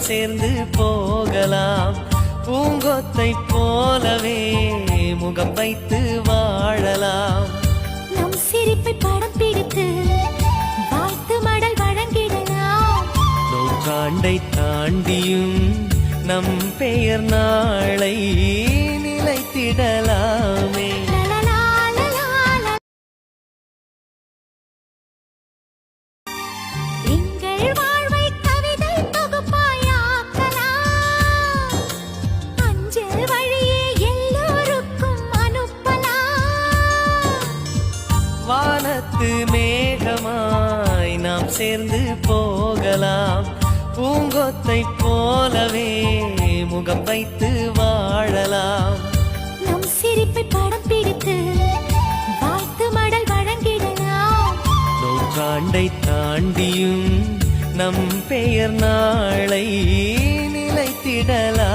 சேர்ந்து போகலாம். பூங்கொத்தை போலவே முகம் வைத்து வாழலாம். நம் சிரிப்பை படம் பிடித்து வாழ்த்து மடல் வழங்கிடலாம். நூற்றாண்டை தாண்டியும் நம் பெயர் நாளை நிலைத்திடலாமே. எங்கள் வாழ்வை கவிதை தொகுப்பாயாக்கலாம். அஞ்சல் வழியே எல்லோருக்கும் அனுப்பலாம். வானத்து மேகமாய் நாம் சேர்ந்து போகலாம். பூங்கொத்தை போலவே முகம் வைத்து வாழலாம். நம் சிரிப்பை படம் பிடித்து வாழ்த்து மடல் வழங்கிடலாம். நூற்றாண்டை தாண்டியும் நம் பெயர் நாளை நிலைத்திடலாம்.